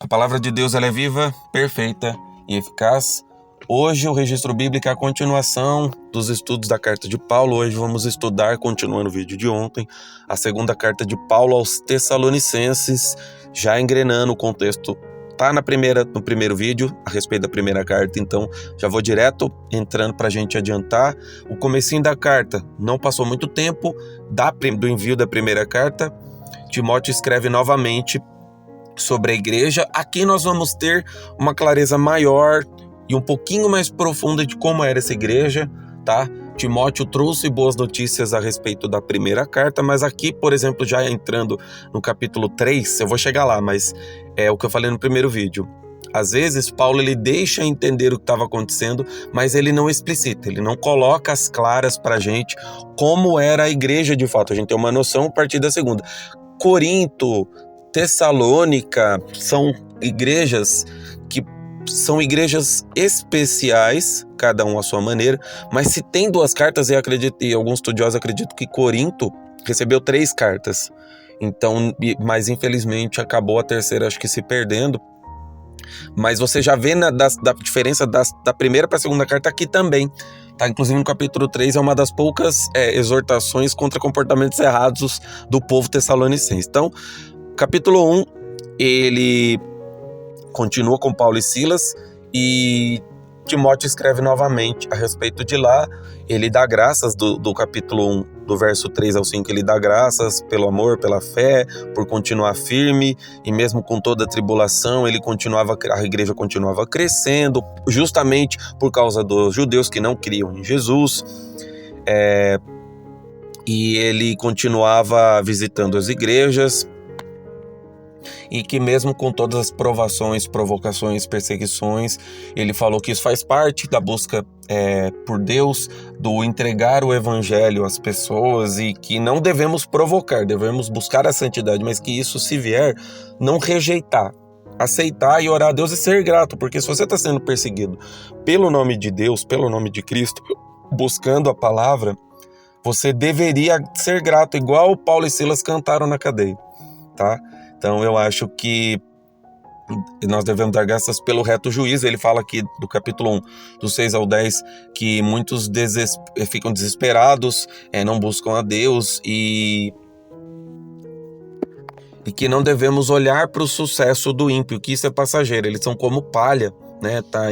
A palavra de Deus ela é viva, perfeita e eficaz. Hoje o registro bíblico é a continuação dos estudos da carta de Paulo. Hoje vamos estudar, continuando o vídeo de ontem, a segunda carta de Paulo aos Tessalonicenses, já engrenando o contexto. Tá no primeiro vídeo a respeito da primeira carta, então já vou direto entrando para a gente adiantar. O comecinho da carta, não passou muito tempo do envio da primeira carta, Timóteo escreve novamente sobre a igreja. Aqui nós vamos ter uma clareza maior e um pouquinho mais profunda de como era essa igreja, tá? Timóteo trouxe boas notícias a respeito da primeira carta, mas aqui, por exemplo, já entrando no capítulo 3, eu vou chegar lá, mas é o que eu falei no primeiro vídeo. Às vezes, Paulo ele deixa entender o que estava acontecendo, mas ele não explicita, ele não coloca as claras para a gente como era a igreja de fato. A gente tem uma noção a partir da segunda. Corinto, Tessalônica são igrejas que são igrejas especiais, cada um à sua maneira, mas se tem duas cartas, eu acredito, e alguns estudiosos acreditam que Corinto recebeu 3 cartas, então, mas infelizmente acabou a terceira, acho que se perdendo, mas você já vê da diferença da primeira para a segunda carta aqui também, tá? Inclusive no capítulo 3 é uma das poucas exortações contra comportamentos errados do povo tessalonicense. Então, capítulo 1, ele continua com Paulo e Silas e Timóteo escreve novamente a respeito de lá. Ele dá graças do capítulo 1, do verso 3 ao 5, ele dá graças pelo amor, pela fé, por continuar firme, e mesmo com toda a tribulação, a igreja continuava crescendo, justamente por causa dos judeus que não criam em Jesus. E ele continuava visitando as igrejas, e que mesmo com todas as provações, provocações, perseguições, ele falou que isso faz parte da busca por Deus, do entregar o evangelho às pessoas, e que não devemos provocar, devemos buscar a santidade, mas que isso, se vier, não rejeitar, aceitar e orar a Deus e ser grato, porque se você está sendo perseguido pelo nome de Deus, pelo nome de Cristo, buscando a palavra, você deveria ser grato, igual Paulo e Silas cantaram na cadeia, tá? Então eu acho que nós devemos dar graças pelo reto juízo. Ele fala aqui do capítulo 1, do 6 ao 10, que muitos ficam desesperados, não buscam a Deus e que não devemos olhar para o sucesso do ímpio, que isso é passageiro, eles são como palha, né? Tá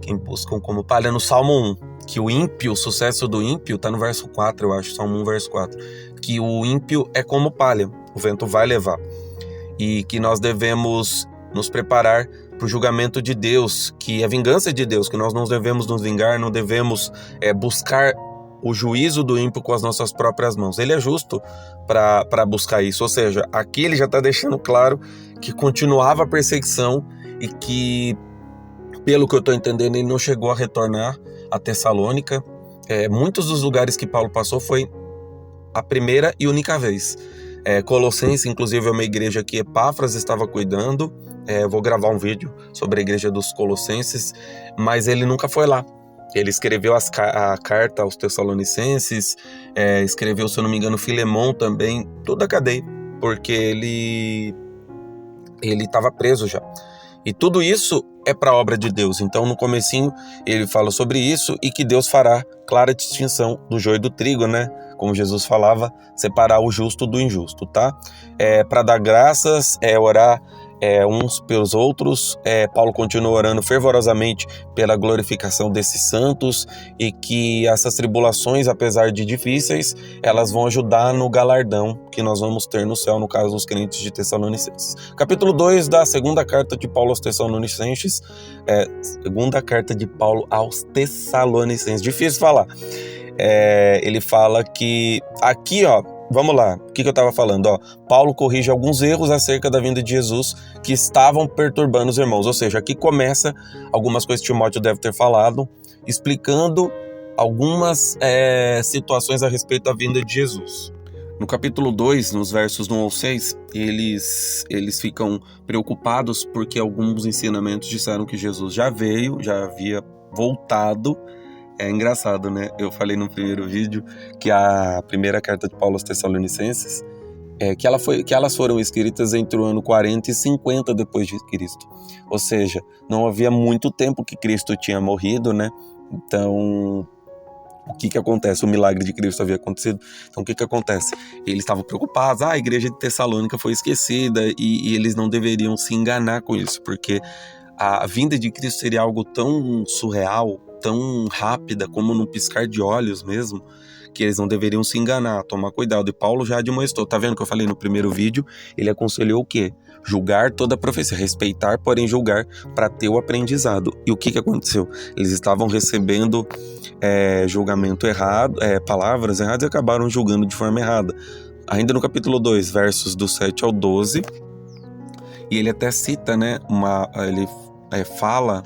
quem buscam como palha no Salmo 1, que o sucesso do ímpio tá no verso 4, eu acho, Salmo 1, verso 4, que o ímpio é como palha, o vento vai levar, e que nós devemos nos preparar para o julgamento de Deus, que é a vingança de Deus, que nós não devemos nos vingar, não devemos buscar o juízo do ímpio com as nossas próprias mãos. Ele é justo para buscar isso, ou seja, aqui ele já está deixando claro que continuava a perseguição e que, pelo que eu estou entendendo, ele não chegou a retornar a Tessalônica. Muitos dos lugares que Paulo passou foi a primeira e única vez. Colossenses, inclusive, é uma igreja que Epáfras estava cuidando. Vou gravar um vídeo sobre a igreja dos Colossenses, mas ele nunca foi lá. Ele escreveu a carta aos Tessalonicenses, escreveu, se eu não me engano, Filemão também, toda a cadeia, porque ele estava preso já. E tudo isso é para a obra de Deus. Então, no comecinho, ele fala sobre isso e que Deus fará clara distinção do joio e do trigo, né? Como Jesus falava, separar o justo do injusto, tá? Para dar graças, orar uns pelos outros. Paulo continua orando fervorosamente pela glorificação desses santos e que essas tribulações, apesar de difíceis, elas vão ajudar no galardão que nós vamos ter no céu, no caso dos crentes de Tessalonicenses. Capítulo 2 da segunda carta de Paulo aos Tessalonicenses, segunda carta de Paulo aos Tessalonicenses, difícil falar. Ele fala que aqui, vamos lá, o que eu estava falando? Paulo corrige alguns erros acerca da vinda de Jesus que estavam perturbando os irmãos. Ou seja, aqui começa algumas coisas que Timóteo deve ter falado, explicando algumas situações a respeito da vinda de Jesus. No capítulo 2, nos versos 1 ao 6, eles ficam preocupados porque alguns ensinamentos disseram que Jesus já veio, já havia voltado. É engraçado, né? Eu falei no primeiro vídeo que a primeira carta de Paulo aos Tessalonicenses que elas foram escritas entre o ano 40 e 50 depois de Cristo. Ou seja, não havia muito tempo que Cristo tinha morrido, né? Então, o que acontece? O milagre de Cristo havia acontecido. Então, o que acontece? Eles estavam preocupados. A igreja de Tessalônica foi esquecida e eles não deveriam se enganar com isso, porque a vinda de Cristo seria algo tão surreal, tão rápida, como num piscar de olhos mesmo, que eles não deveriam se enganar, tomar cuidado. E Paulo já admoestou. Tá vendo que eu falei no primeiro vídeo? Ele aconselhou o quê? Julgar toda a profecia, respeitar, porém julgar, para ter o aprendizado. E o que aconteceu? Eles estavam recebendo julgamento errado, palavras erradas, e acabaram julgando de forma errada. Ainda no capítulo 2, versos do 7 ao 12, e ele até cita, né, ele fala...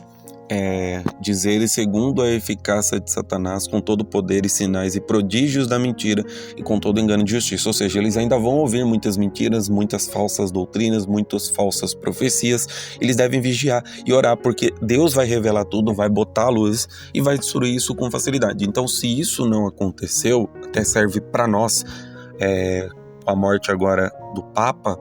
dizeres segundo a eficácia de Satanás, com todo o poder e sinais e prodígios da mentira e com todo engano de justiça. Ou seja, eles ainda vão ouvir muitas mentiras, muitas falsas doutrinas, muitas falsas profecias. Eles devem vigiar e orar, porque Deus vai revelar tudo, vai botar a luz e vai destruir isso com facilidade. Então, se isso não aconteceu, até serve para nós, a morte agora do Papa,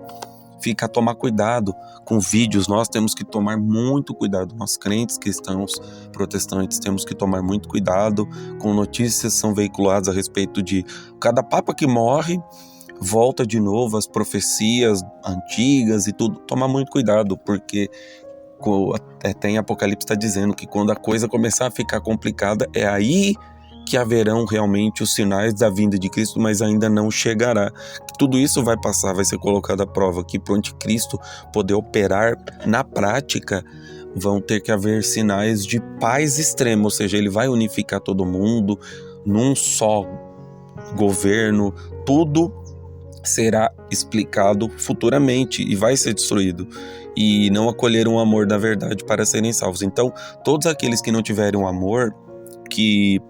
fica a tomar cuidado com vídeos. Nós temos que tomar muito cuidado, nós crentes, cristãos, protestantes, temos que tomar muito cuidado com notícias que são veiculadas a respeito de cada papa que morre, volta de novo as profecias antigas e tudo. Tomar muito cuidado, porque até em Apocalipse está dizendo que quando a coisa começar a ficar complicada, é aí que haverão realmente os sinais da vinda de Cristo, mas ainda não chegará. Tudo isso vai passar, vai ser colocado à prova, que para o anticristo poder operar na prática, vão ter que haver sinais de paz extrema, ou seja, ele vai unificar todo mundo num só governo, tudo será explicado futuramente e vai ser destruído, e não acolheram o amor da verdade para serem salvos. Então, todos aqueles que não tiverem o amor, que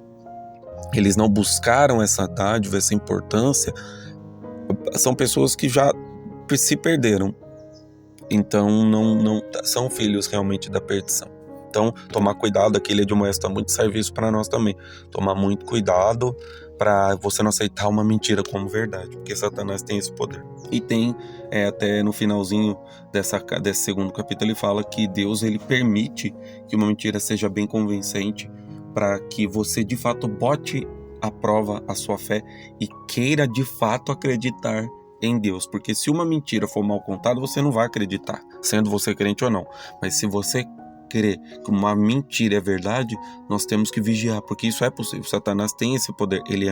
eles não buscaram essa dádiva, essa importância, são pessoas que já se perderam. Então não são filhos realmente da perdição. Então tomar cuidado, aqui ele admoesta muito serviço para nós também. Tomar muito cuidado para você não aceitar uma mentira como verdade, porque Satanás tem esse poder. E tem, até no finalzinho desse segundo capítulo, ele fala que Deus ele permite que uma mentira seja bem convincente, para que você de fato bote à prova a sua fé e queira de fato acreditar em Deus. Porque se uma mentira for mal contada, você não vai acreditar, sendo você crente ou não. Mas se você crer que uma mentira é verdade, nós temos que vigiar, porque isso é possível. Satanás tem esse poder. Ele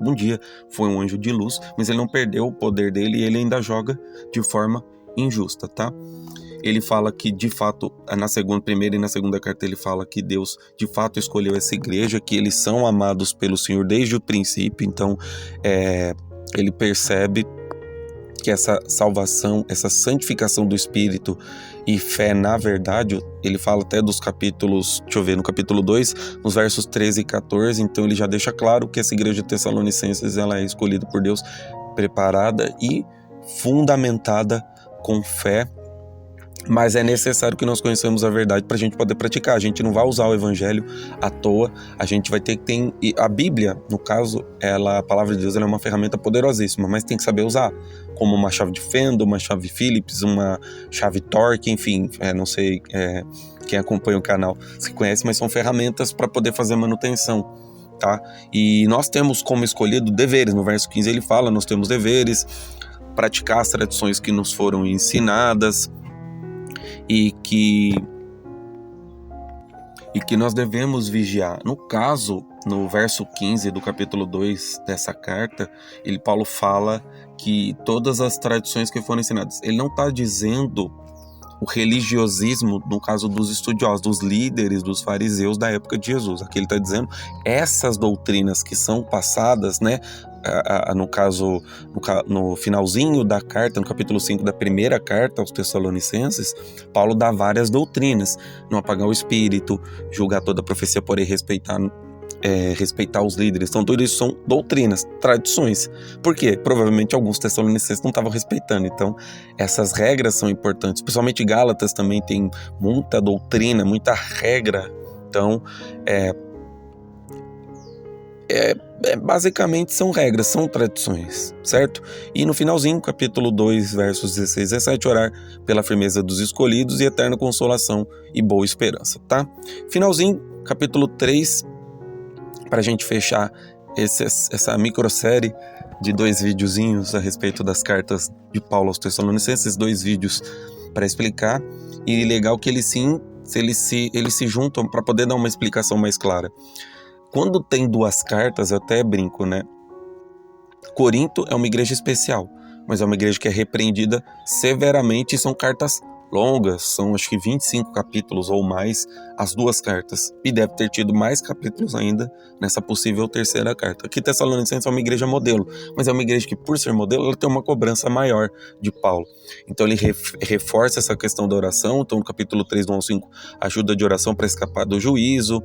um dia foi um anjo de luz, mas ele não perdeu o poder dele e ele ainda joga de forma injusta, tá? Ele fala que, de fato, primeira e na segunda carta, ele fala que Deus, de fato, escolheu essa igreja, que eles são amados pelo Senhor desde o princípio. Então, ele percebe que essa salvação, essa santificação do Espírito e fé na verdade, ele fala até dos capítulos, no capítulo 2, nos versos 13 e 14, então ele já deixa claro que essa igreja de Tessalonicenses, ela é escolhida por Deus, preparada e fundamentada com fé. Mas é necessário que nós conheçamos a verdade para a gente poder praticar. A gente não vai usar o evangelho à toa, a gente vai ter que ter... E a Bíblia, no caso, a palavra de Deus, ela é uma ferramenta poderosíssima, mas tem que saber usar, como uma chave de fenda, uma chave Phillips, uma chave Torque, enfim, não sei quem acompanha o canal se conhece, mas são ferramentas para poder fazer manutenção, tá? E nós temos como escolhido deveres. No verso 15 ele fala, nós temos deveres, praticar as tradições que nos foram ensinadas, e que nós devemos vigiar. No caso, no verso 15 do capítulo 2 dessa carta, Paulo fala que todas as tradições que foram ensinadas, ele não está dizendo o religiosismo, no caso dos estudiosos, dos líderes, dos fariseus da época de Jesus. Aqui ele está dizendo essas doutrinas que são passadas, né? No caso, no finalzinho da carta, no capítulo 5 da primeira carta aos Tessalonicenses, Paulo dá várias doutrinas: não apagar o espírito, julgar toda a profecia, porém respeitar os líderes. Então tudo isso são doutrinas, tradições. Por quê? Provavelmente alguns tessalonicenses não estavam respeitando. Então essas regras são importantes. Principalmente Gálatas também tem muita doutrina, muita regra. Então basicamente são regras, são tradições, certo? E no finalzinho, capítulo 2, versos 16 e 17, orar pela firmeza dos escolhidos e eterna consolação e boa esperança, tá? Finalzinho, capítulo 3, para a gente fechar essa microsérie de 2 videozinhos a respeito das cartas de Paulo aos Tessalonicenses, 2 vídeos para explicar, e legal que eles se juntam para poder dar uma explicação mais clara. Quando tem 2 cartas, eu até brinco, né? Corinto é uma igreja especial, mas é uma igreja que é repreendida severamente e são cartas longas, são acho que 25 capítulos ou mais as 2 cartas, e deve ter tido mais capítulos ainda nessa possível 3ª carta. Aqui Tessalonicenses é uma igreja modelo, mas é uma igreja que, por ser modelo, ela tem uma cobrança maior de Paulo. Então ele reforça essa questão da oração. Então no capítulo 3 do 1 ao 5, ajuda de oração para escapar do juízo,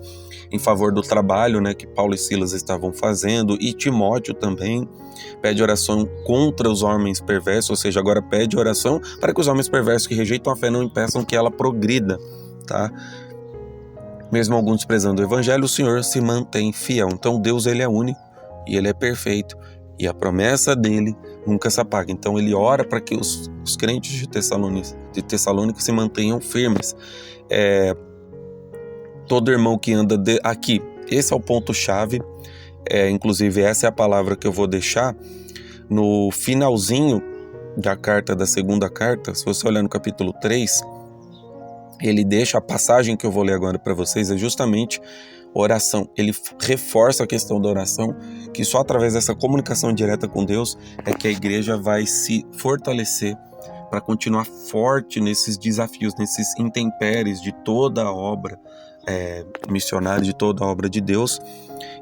em favor do trabalho, né, que Paulo e Silas estavam fazendo, e Timóteo também pede oração contra os homens perversos, ou seja, agora pede oração para que os homens perversos que rejeitam a fé não impeçam que ela progrida, tá? Mesmo alguns desprezando o evangelho, o Senhor se mantém fiel. Então Deus, ele é único e ele é perfeito, e a promessa dele nunca se apaga. Então ele ora para que os crentes de Tessalônica se mantenham firmes. Todo irmão que anda aqui, esse é o ponto-chave. Inclusive essa é a palavra que eu vou deixar no finalzinho da carta, da 2ª carta. Se você olhar no capítulo 3, ele deixa a passagem que eu vou ler agora para vocês, é justamente oração. Ele reforça a questão da oração, que só através dessa comunicação direta com Deus é que a igreja vai se fortalecer para continuar forte nesses desafios, nesses intempéries de toda a obra missionária, de toda a obra de Deus.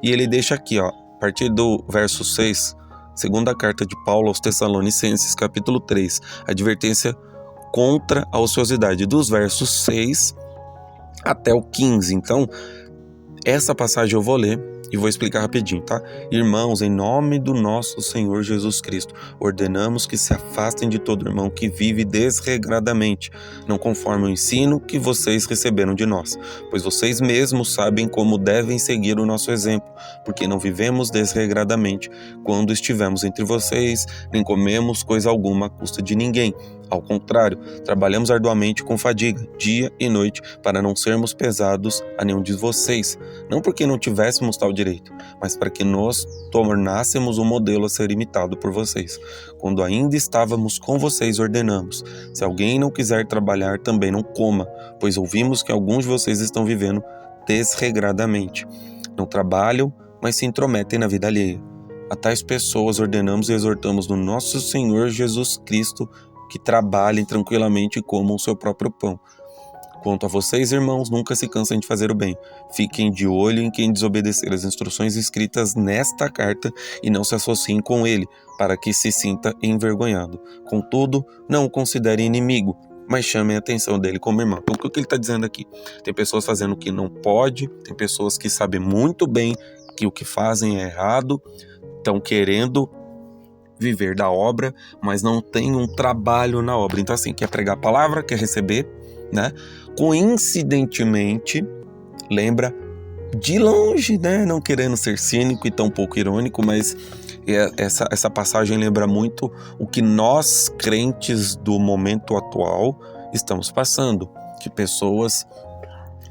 E ele deixa aqui, ó, a partir do verso 6, 2ª carta de Paulo aos Tessalonicenses, capítulo 3, advertência contra a ociosidade, dos versos 6 até o 15. Então, essa passagem eu vou ler e vou explicar rapidinho, tá? Irmãos, em nome do nosso Senhor Jesus Cristo, ordenamos que se afastem de todo irmão que vive desregradamente, não conforme o ensino que vocês receberam de nós, pois vocês mesmos sabem como devem seguir o nosso exemplo, porque não vivemos desregradamente quando estivemos entre vocês, nem comemos coisa alguma à custa de ninguém. Ao contrário, trabalhamos arduamente com fadiga, dia e noite, para não sermos pesados a nenhum de vocês, não porque não tivéssemos tal direito, mas para que nos tornássemos um modelo a ser imitado por vocês. Quando ainda estávamos com vocês, ordenamos: se alguém não quiser trabalhar, também não coma, pois ouvimos que alguns de vocês estão vivendo desregradamente. Não trabalham, mas se intrometem na vida alheia. A tais pessoas ordenamos e exortamos no nosso Senhor Jesus Cristo que trabalhem tranquilamente e comam o seu próprio pão. Quanto a vocês, irmãos, nunca se cansem de fazer o bem. Fiquem de olho em quem desobedecer as instruções escritas nesta carta e não se associem com ele, para que se sinta envergonhado. Contudo, não o considerem inimigo, mas chamem a atenção dele como irmão. Então, o que ele está dizendo aqui? Tem pessoas fazendo o que não pode, tem pessoas que sabem muito bem que o que fazem é errado, estão querendo viver da obra, mas não tem um trabalho na obra. Então assim, quer pregar a palavra, quer receber, né? Coincidentemente, lembra de longe, né? Não querendo ser cínico e tão pouco irônico, mas essa passagem lembra muito o que nós, crentes do momento atual, estamos passando. Que pessoas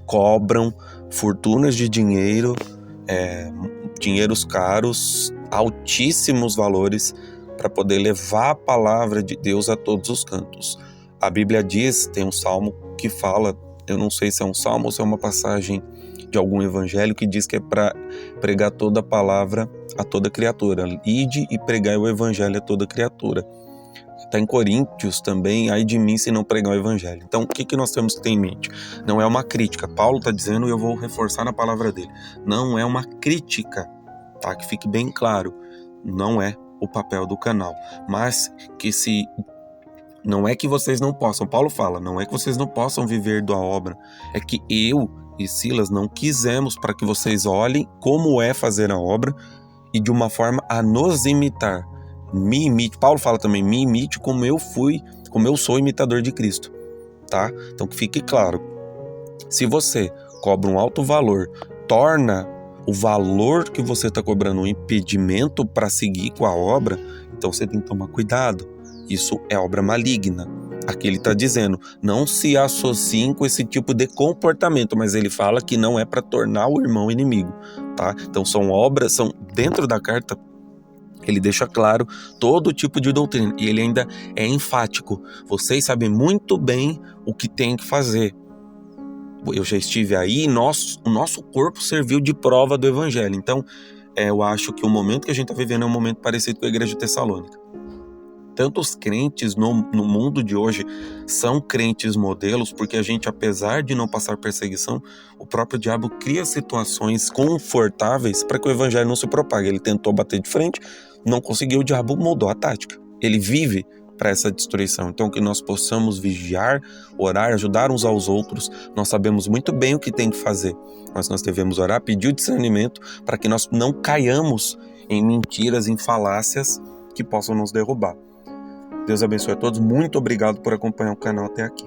cobram fortunas de dinheiro, dinheiros caros, altíssimos valores, para poder levar a palavra de Deus a todos os cantos. A Bíblia diz, tem um salmo que fala, eu não sei se é um salmo ou se é uma passagem de algum evangelho, que diz que é para pregar toda a palavra a toda criatura. Ide e pregai o evangelho a toda criatura. Está em Coríntios também, ai de mim se não pregar o evangelho. Então o que nós temos que ter em mente? Não é uma crítica. Paulo está dizendo, e eu vou reforçar na palavra dele, não é uma crítica, tá? Que fique bem claro, não é o papel do canal, mas que não é que vocês não possam, Paulo fala, não é que vocês não possam viver da obra, é que eu e Silas não quisemos para que vocês olhem como é fazer a obra e de uma forma a nos imitar. Me imite, Paulo fala também, me imite como eu sou imitador de Cristo, tá? Então que fique claro, se você cobra um alto valor, torna o valor que você está cobrando um impedimento para seguir com a obra, então você tem que tomar cuidado. Isso é obra maligna. Aqui ele está dizendo, não se associem com esse tipo de comportamento, mas ele fala que não é para tornar o irmão inimigo, tá? Então são obras, dentro da carta, ele deixa claro todo tipo de doutrina, e ele ainda é enfático. Vocês sabem muito bem o que tem que fazer. Eu já estive aí, o nosso corpo serviu de prova do evangelho. Então, eu acho que o momento que a gente está vivendo é um momento parecido com a igreja de Tessalônica. Tantos crentes no mundo de hoje são crentes modelos, porque a gente, apesar de não passar perseguição, o próprio diabo cria situações confortáveis para que o evangelho não se propague. Ele tentou bater de frente, não conseguiu, o diabo mudou a tática. Ele vive para essa destruição. Então, que nós possamos vigiar, orar, ajudar uns aos outros. Nós sabemos muito bem o que tem que fazer, mas nós devemos orar, pedir o discernimento para que nós não caiamos em mentiras, em falácias que possam nos derrubar. Deus abençoe a todos. Muito obrigado por acompanhar o canal até aqui.